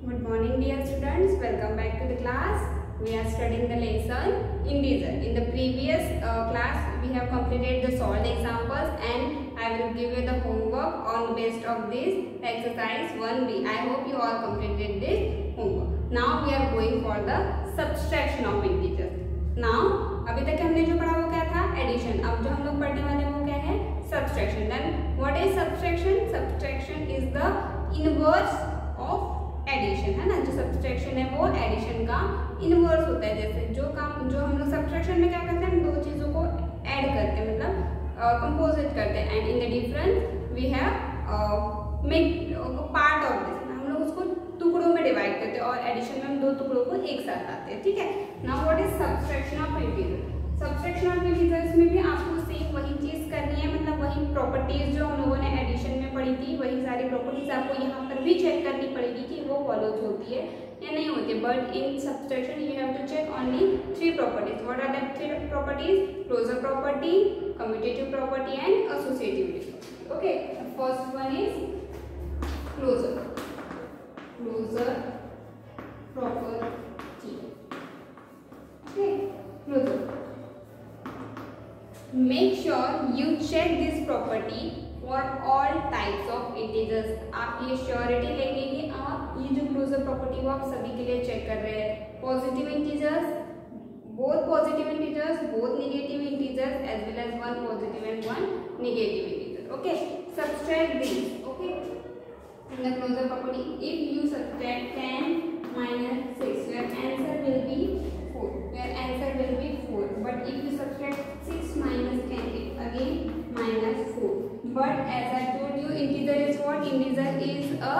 Good morning dear students, welcome back to the class. We are studying the lesson integer. In the previous class we have completed the solved examples and I will give you the homework on the basis of this exercise 1B. I hope you all completed this homework. Now we are going for the subtraction of integers. Now अभी तक हमने जो पढ़ा वो क्या था, addition. अब जो हम लोग पढ़ने वाले वो क्या है, subtraction. Then what is subtraction? Subtraction is the inverse of addition, है ना. जो सब्सट्रैक्शन है वो एडिशन का इनवर्स होता है. जैसे जो हम लोग सब्सट्रैक्शन में क्या करते हैं, हम दो चीजों को ऐड करते हैं, मतलब कंपोजिट करते हैं. And in the difference we have make part of this. हम लोग उसको टुकड़ों में डिवाइड करते हैं और एडिशन में हम दो टुकड़ों को एक साथ लाते हैं. ठीक है. Now what is subtraction of integer? Subtraction of integers में भी आपको सेम वही चीज करनी है, मतलब वही प्रॉपर्टीज जो हम लोगों ने एडिशन में पढ़ी थी, वही सारी प्रॉपर्टीज आपको यहाँ पर भी चेक करनी पड़ेगी कि वो फॉलो होती है या नहीं होती है. But in subtraction you have to check only three properties. What are that three properties? Closure property, commutative property and associative property. Okay, first one is closure property. Okay, closure. Make sure you check this property for all types of integers. आप ये surety लेंगे कि आप ये जो closure property वो आप सभी के लिए चेक कर रहे हैं. Positive integers, both positive integers, both negative integers, as well as one positive and one negative integer. Okay, subtract these. Okay. In the closure property, if you subtract 10 minus 6, your answer will be 4. Your answer will be 4. But if you subtract 6 minus 10, it again minus 4. But as I told you, integer is what? Integer is a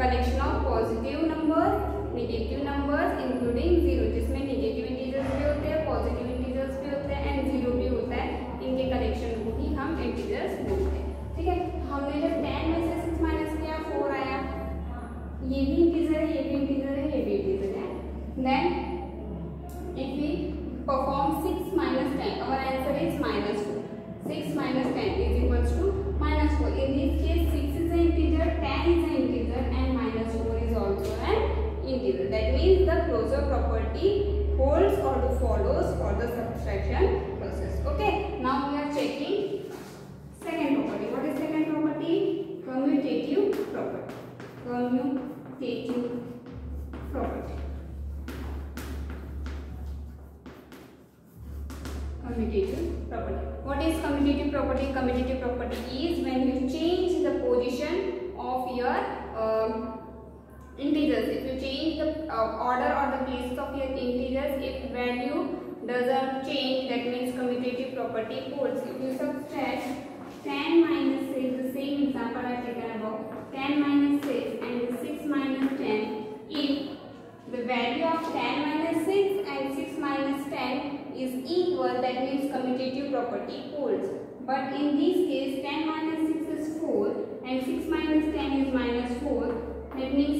collection of positive numbers, negative numbers, including 0. जिसमें negative integers भी होते हैं, positive integers भी होते हैं, and 0 भी होता है. इनके collection को ही हम integers बोलते हैं. ठीक है. हमने जब 10 में से 6 माइनस किया 4 आया. ये भी इंटीजर है, ये भी इंटीजर है, ये भी इंटीजर है. Then if we perform 6 minus 10, our answer is minus 4. 6 minus 10 is equals to minus 4. In this case 6 is an integer, 10 is an integer, and minus 4 is also an integer. That means the closure property holds or follows for the subtraction process. Okay. Now we are checking second property. What is second property? Commutative property. Commutative property. Commutative property. What is commutative property? Commutative property is when you change the position of your integers. If you change the order or the places of your integers, if value doesn't change, that means commutative property holds. If you subtract 10 minus 6, the same example I have taken above, 10 minus 6 and 6 minus 10, if the value of 10 minus 6 and 6 minus 10 is equal, that means commutative property holds. But in this case 10 minus 6 is 4 and 6 minus 10 is minus 4, that means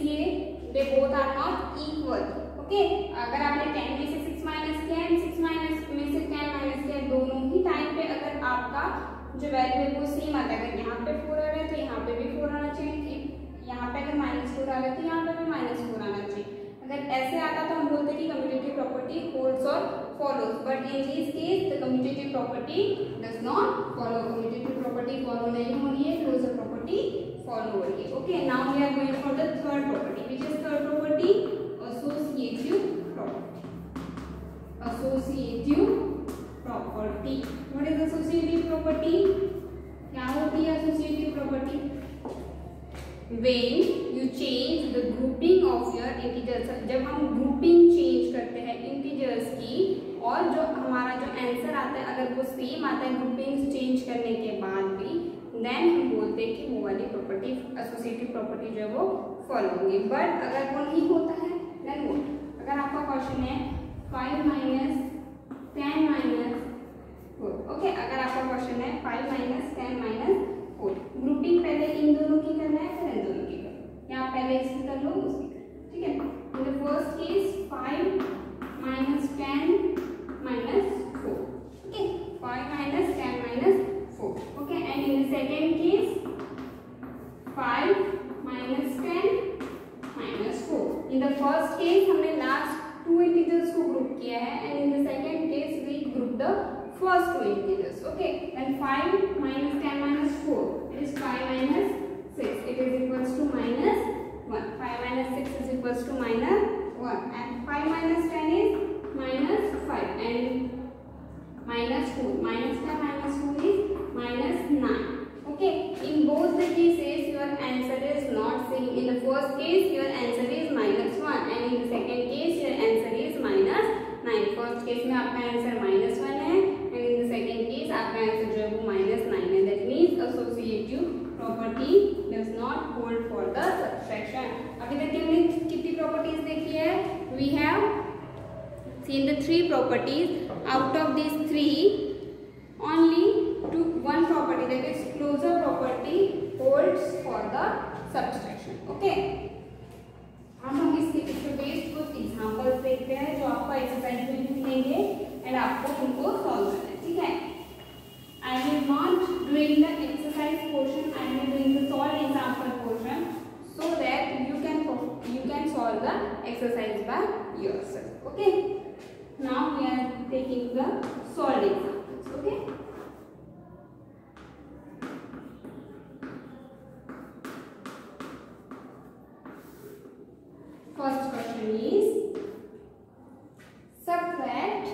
they both are not equal. Okay, अगर आपने 10 में से 6 minus किया है, 6 minus में से 10 minus किया, दोनों ही टाइम पे अगर आपका जो वैल्यू है वो सेम आता है. अगर यहाँ पे 4 आ रहा है तो यहाँ पे भी 4 आना चाहिए. यहाँ पे अगर माइनस 4 आ रहा है तो यहाँ पे भी माइनस 4 आना चाहिए. अगर ऐसे आता तो हम बोलते कि कम्यूटेटिव प्रॉपर्टी होल्ड्स और follows. But in this case the commutative property does not follow. Commutative property follow नहीं हो रही है, क्लोजर प्रॉपर्टी फॉलो हो रही है. Okay. Now we are going for the third property. Which is third property? Associative property. Associative property. What is associative property? क्या होती है associative property? When you change the grouping of your integers. जब हम grouping change करते हैं integers की और जो हमारा जो आंसर आता है अगर वो सेम आता है grouping change करने के बाद भी, then हम बोलते हैं कि वो वाली प्रॉपर्टी एसोसिएटिव प्रॉपर्टी जो है वो फॉलो होगी. बट अगर वो नहीं होता है then what? अगर आपका क्वेश्चन है 5 minus 10 minus 4. ओके. अगर आपका क्वेश्चन है 5 minus 10 minus 4, ग्रुपिंग पहले इन दोनों की करना है फिर इन दोनों की करना है. यहाँ पहले इसकी कर लो उसकी कर. ठीक है. In the first case 5 minus 10 minus 4. Okay. 5 minus 10 minus 4. Okay. And in the second case 5 minus 10 minus 4. In the first case हमने लास्ट 2 इंटीजर्स को ग्रुप किया है and in the second case we group the first 2 integers. Okay, then 5 minus 10 minus 4, it is 5 minus 6, it is equals to minus 1. 5 minus 6 is equals to minus 1 and 5 minus 10 is minus 5 and minus 4. Minus 10 minus 4 is minus 9. Okay, in both the cases your answer is not same. In the first case your answer is minus 1 and in the second case your answer is minus 9. First case में आपका answer minus 1 है and in the second case आपका answer जो है वो minus 9 है. That means associative property does not hold for the subtraction. अभी तक हमने कितनी प्रॉपर्टीज देखी है? We have seen the 3 properties. Out of these 3 only one property, that is closure property, holds for the subtraction. Okay, हम इसके based कुछ examples देखते हैं जो आपको एक्सरसाइज में मिलेंगे एंड आपको उनको सॉल्व करना है. ठीक है, I will not doing the exercise portion, I will doing the solve example portion so that you can solve the exercise by yourself. Okay, now we are taking the solved examples. Okay, first question is subtract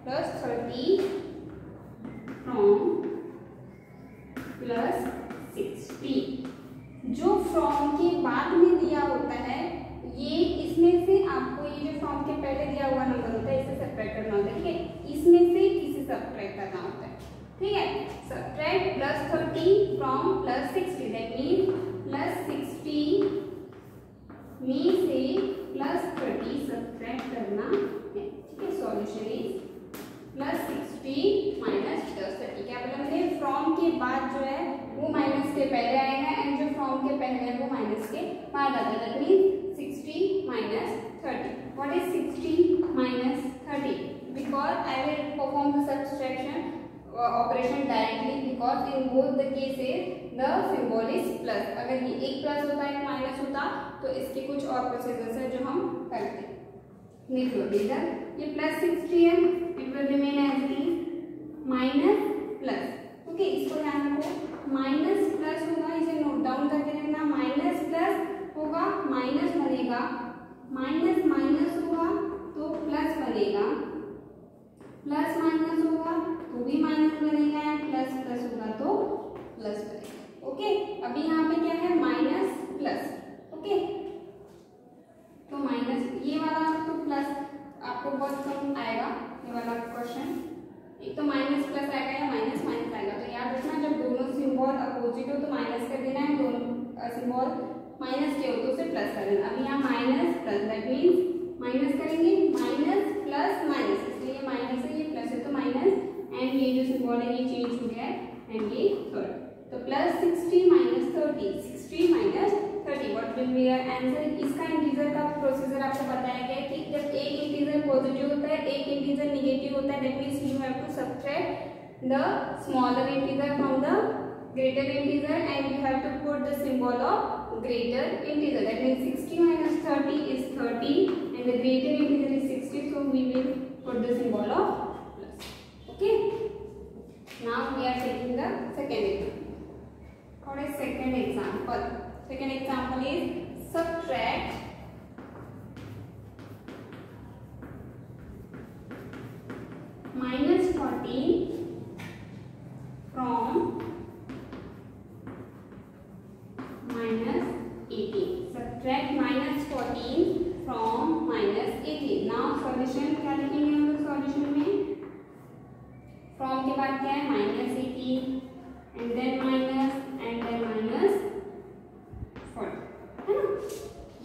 plus 30 from plus 60. जो from के बाद में दिया होता है ये इसमें से आपको ये जो फ्रॉम के पहले दिया हुआ नंबर होता है इससे सब्ट्रैक्ट करना होता है. ठीक है, इसमें से किसी सब्ट्रैक्ट करना होता है. ठीक है, subtract plus 30 from plus 60. That mean plus 60 में से प्लस 30 सब्ट्रैक्ट करना है. ठीक है, solution is plus 60 minus plus 30. क्या बोला हमने? फ्रॉम के बाद जो है वो माइनस के पहले आएगा एंड जो फ्रॉम के पहले है वो माइनस के बाद आता है. That mean 60 minus 30. What is 60 minus 30? Because I will perform the subtraction operation directly because in both the cases the symbol is plus. अगर ये एक प्लस होता है एक माइनस होता तो इसके कुछ और प्रोसीजर्स है जो हम करते हैं. देख लो इधर ये प्लस 60 है, it will remain as it is minus plus. Okay, इसको ध्यान रखो, माइनस प्लस होगा, इसे नोट डाउन करके रखना. माइनस प्लस होगा माइनस बनेगा, माइनस माइनस होगा तो प्लस बनेगा, प्लस माइनस होगा तो भी माइनस बनेगा, प्लस प्लस होगा तो प्लस बनेगा. ओके, अभी यहाँ पे क्या है? Minus plus. ओके, तो माइनस ये वाला तो प्लस आपको बहुत कम आएगा ये वाला क्वेश्चन. एक तो माइनस प्लस आएगा या माइनस माइनस आएगा. तो याद रखना जब दोनों सिंबल अपोजिट हो तो माइनस कर देना है, दोनों सिंबल माइनस के हो तो उसे प्लस कर देना. अब यहाँ minus plus that means minus करेंगे माइनस प्लस माइनस, इसलिए ये माइनस है ये प्लस है तो माइनस एंड ये जो सिंबल है ये चेंज हो गया है एंड ये थर्ड. तो plus 60 minus 30, 60 minus 30 what will be your answer. इसका इंटीजर का प्रोसीजर आपको बताया गया है कि जब एक इंटीजर पॉजिटिव होता है एक इंटीजर नेगेटिव होता है that means you have to subtract the smaller integer from the greater integer and you have to put the symbol of greater integer. That means 60 minus 30 is 30 and the greater integer is 60, so we will put the symbol of plus. Okay, now we are taking the second example. What is second example? Second example is subtract minus 14 from minus 18. Subtract minus 14 from minus 18. Now solution क्या लिखेंगे हम लोग solution में? From के बाद क्या है? Minus 18 and then minus and then minus 40 है ना.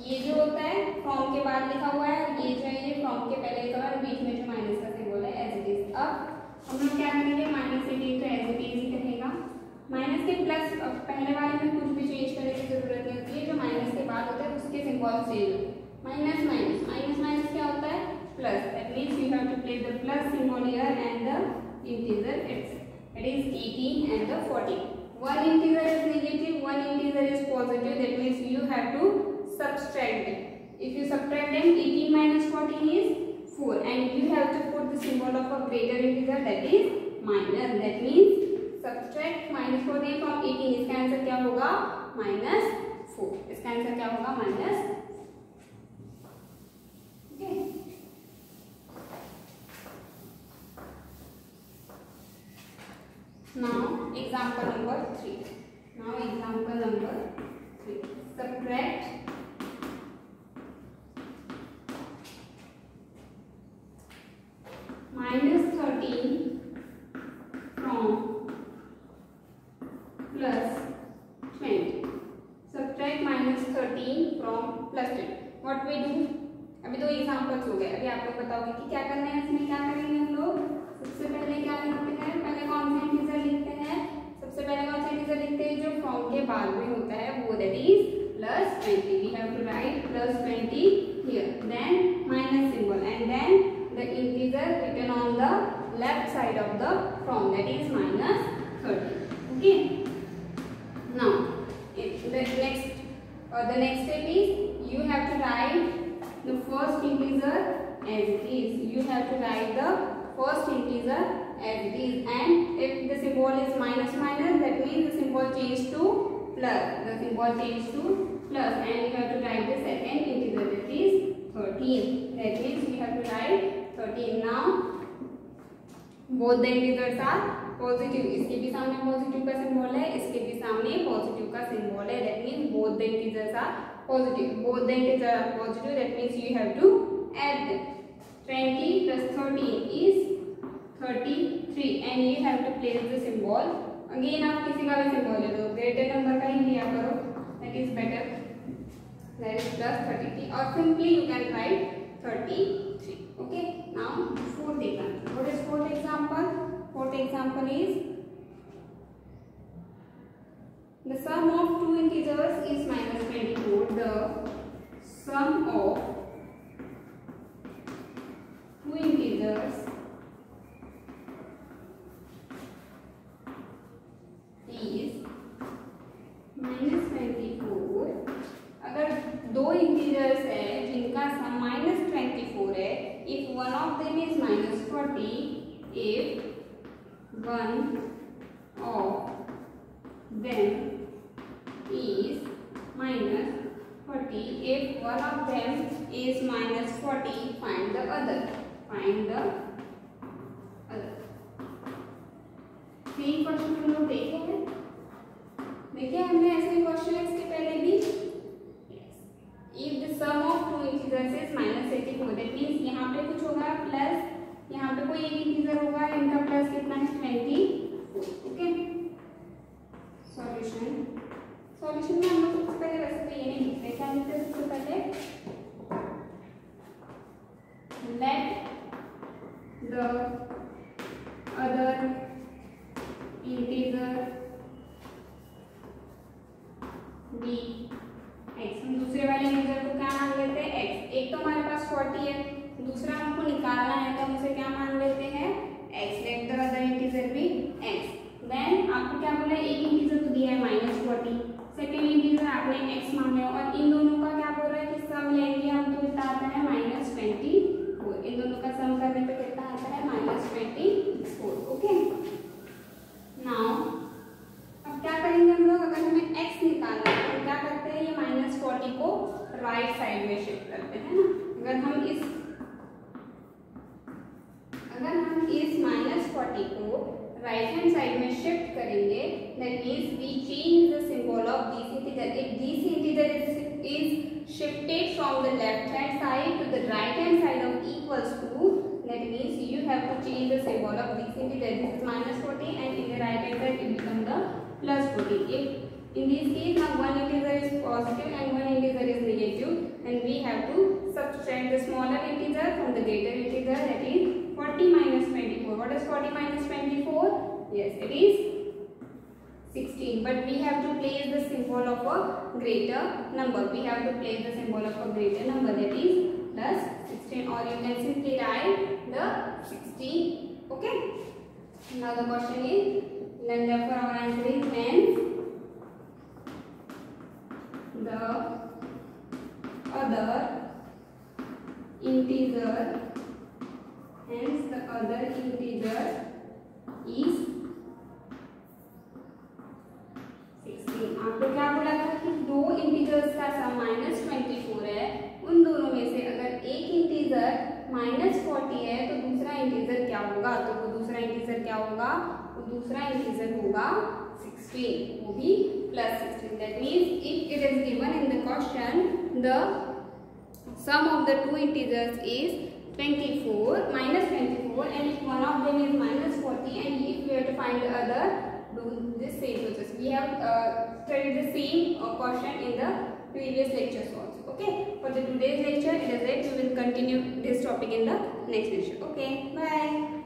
ये जो होता है फ्रॉम के बाद लिखा हुआ है, ये जो है ये फ्रॉम के पहले लिखा हुआ है, बीच में जो माइनस का सिंबल है एज इट इज. अब हम लोग क्या करेंगे? माइनस 18 तो एज इट इज ही रहेगा. माइनस के प्लस पहले वाले में कुछ भी चेंज करने की जरूरत नहीं होती है. जो माइनस के बाद होता है उसके सिंबल चेंज होते हैं. माइनस माइनस माइनस माइनस क्या होता है? Plus. That means you have to place the plus symbol here and the integer x, that is 18 and the 14. One integer is negative, one integer is positive, that means you have to subtract them. If you subtract them, 18 minus 14 is 4, and you have to put the symbol of a greater integer, that is minus. That means subtract minus 14 from 18. इसका answer क्या होगा? -4. इसका answer क्या होगा? -4. Okay. Now example number 3. Subtract -13 from +20. Subtract -13 from +20. What we do? अभी तो examples हो गए. अभी आप लोग बताओगे कि क्या करना है. इसमें क्या करेंगे हम लोग? सबसे पहले क्या लिखते हैं? पहले कौन सा इंटीजर लिखते हैं? सबसे पहले कौन सा इंटीजर लिखते हैं जो फ्रॉम के बाद में होता है वो, that is +20. We have to write +20 here. Then minus symbol and then the integer written on the left side of the from, that is -30. Okay. Now the next step is you have to write the first integer as it is. You have to write the first integer as it is, and if the symbol is minus, that means the symbol change to plus. The symbol change to plus, and you have to write the second integer, that is 13. That means you have to write 13. Now both the integers are positive. इसके भी सामने positive का symbol है, इसके भी सामने positive का symbol है. That means both the integers are positive. Both the integers are positive. That means you have to add them. 20 plus 13 is 33, and you have to place the symbol. Again आप किसी का भी symbol ले लो, greater number का ही लिया करो, that is better. That is +33, or simply you can write 33. Okay. Now fourth example. What is fourth example? Fourth example is the sum of two integers is -24. The sum of two integers is -24. अगर दो integers है जिनका सम -24 है, if one of them is -40, if one of them is -40, if one of them is -40, find the other. Same question हम लोग देखे हैं. देखिए हमने ऐसे क्वेश्चन इसके पहले भी. If the sum of two integers is -84, that means यहाँ पे कुछ होगा प्लस, यहाँ पे कोई एक इंटीजर होगा, इनका प्लस कितना है 24. ओके. सॉल्यूशन में हम लोग सबसे पहले वैसे तो ये नहीं लिखते. क्या लिखते हैं सबसे पहले? Let the other integer be x. हम दूसरे वाले इंटीजर को क्या मान लेते हैं? x. एक तो हमारे पास 40 है, दूसरा हमको निकालना है तो हम उसे क्या मान लेते हैं? x. Let the other integer be x. Then आपको क्या बोला? एक इंटीजर तो दिया है -40, सेकेंड इंटीजर आपने x मान लिया, और इन दोनों का क्या बोल रहा है कि सम लेंगे हम तो कितना आता है -24. इन दोनों का सम करने पे कितना आता है? -24. ओके. नाउ अब क्या करेंगे हम लोग? अगर हमें x निकालना है तो क्या करते हैं? ये -40 को राइट साइड में शिफ्ट करते हैं ना. अगर हम इस -40 को राइट हैंड साइड में शिफ्ट करेंगे, that means we change the symbol of this integer. If this integer is shifted from the left hand side to the right hand side of equals to, that means you have to change the symbol of this integer. This is -40, and in the right hand side it becomes the +40. If in this case now one integer is positive and one integer is negative, then we have to subtract the smaller integer from the greater integer, that is 40 minus 24. What is 40 minus 24? Yes, it is 16, but we have to place the symbol of a greater number. We have to place the symbol of a greater number, that is +16, or you can simply write the 16. Okay. Now the question is, then therefore our answer is hence the other integer, hence the other integer is 16. आपको क्या बोला था कि दो integers का सम -24 है, उन दोनों में से अगर एक इंटीजर -40 है तो दूसरा इंटीजर क्या होगा? तो वो दूसरा इंटीजर क्या होगा? वो दूसरा इंटीजर होगा 16, वो भी +16. That means if it is given in the question the sum of the two integers is -24 and if one of them is -40 and if we have to find the other, do this same process. We have studied the same question in the previous lectures also. Okay, for the today's lecture it is it. We will continue this topic in the next lecture. Okay, bye.